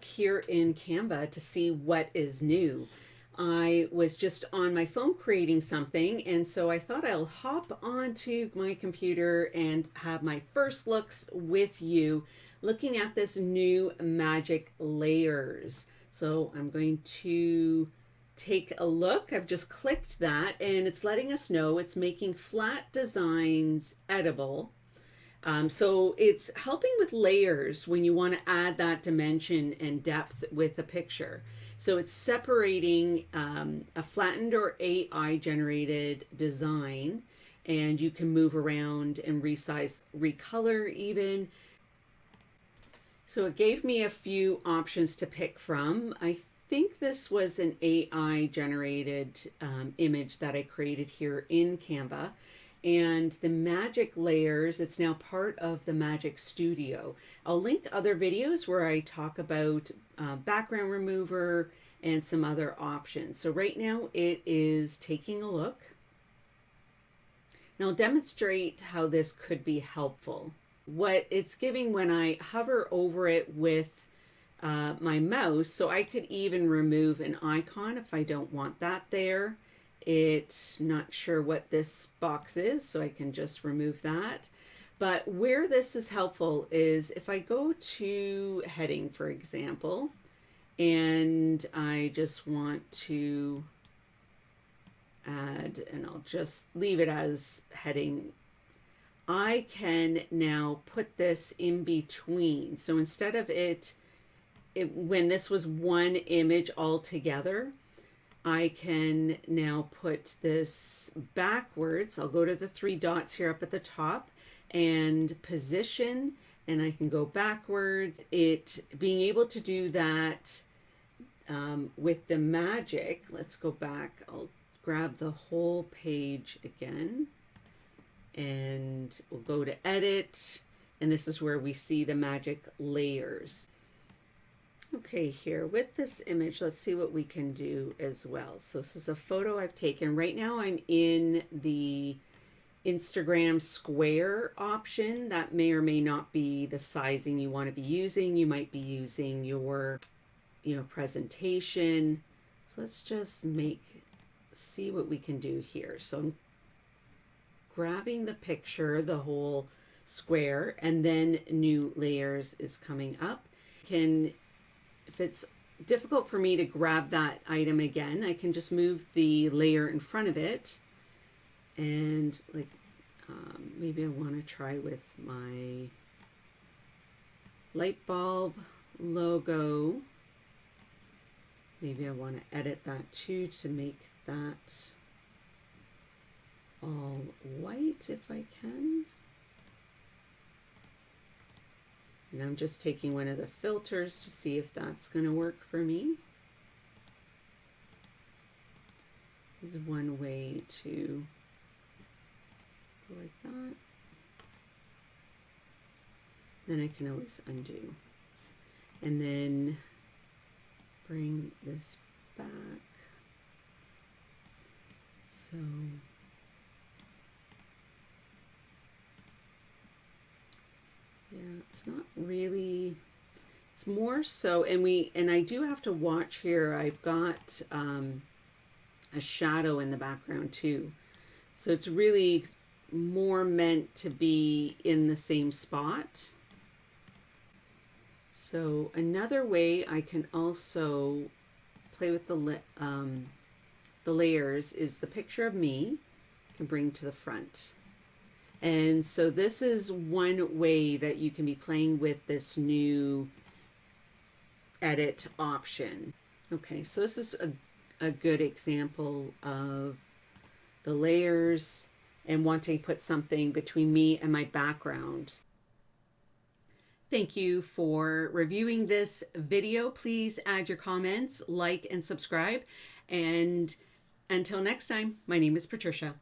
look here in Canva to see what is new. I was just on my phone creating something, and so I thought I'll hop onto my computer and have my first looks with you looking at this new Magic Layers. So I'm going to take a look. I've just clicked that and it's letting us know it's making flat designs editable. So it's helping with layers when you want to add that dimension and depth with a picture. So it's separating a flattened or AI generated design, and you can move around and resize, recolor even. So it gave me a few options to pick from. I think this was an AI generated image that I created here in Canva. And the Magic Layers, it's now part of the Magic Studio. I'll link other videos where I talk about background remover and some other options. So right now it is taking a look. And I'll demonstrate how this could be helpful. What it's giving when I hover over it with my mouse, so I could even remove an icon if I don't want that there. It's not sure what this box is, so I can just remove that. But where this is helpful is if I go to heading, for example, and I just want to add, and I'll just leave it as heading, I can now put this in between. So instead of when this was one image all together, I can now put this backwards. I'll go to the three dots here up at the top and position, and I can go backwards. Being able to do that with the Magic, let's go back. I'll grab the whole page again, and we'll go to edit, and this is where we see the Magic Layers. Okay, here with this image, let's see what we can do as well. So this is a photo I've taken. Right now I'm in the Instagram square option. That may or may not be the sizing you want to be using. You might be using your, presentation. So let's just see what we can do here. So I'm grabbing the picture, the whole square, and then new layers is coming up. If it's difficult for me to grab that item again, I can just move the layer in front of it, and maybe I want to try with my light bulb logo. Maybe I want to edit that too to make that all white if I can. And I'm just taking one of the filters to see if that's going to work for me. This is one way to go like that. Then I can always undo. And then bring this back. So yeah, it's not really, it's more so, and I do have to watch here, I've got a shadow in the background too. So it's really more meant to be in the same spot. So another way I can also play with the layers is the picture of me I can bring to the front. And so this is one way that you can be playing with this new edit option. Okay, so this is a good example of the layers and wanting to put something between me and my background. Thank you for reviewing this video. Please add your comments, like, and subscribe. And until next time, my name is Patricia.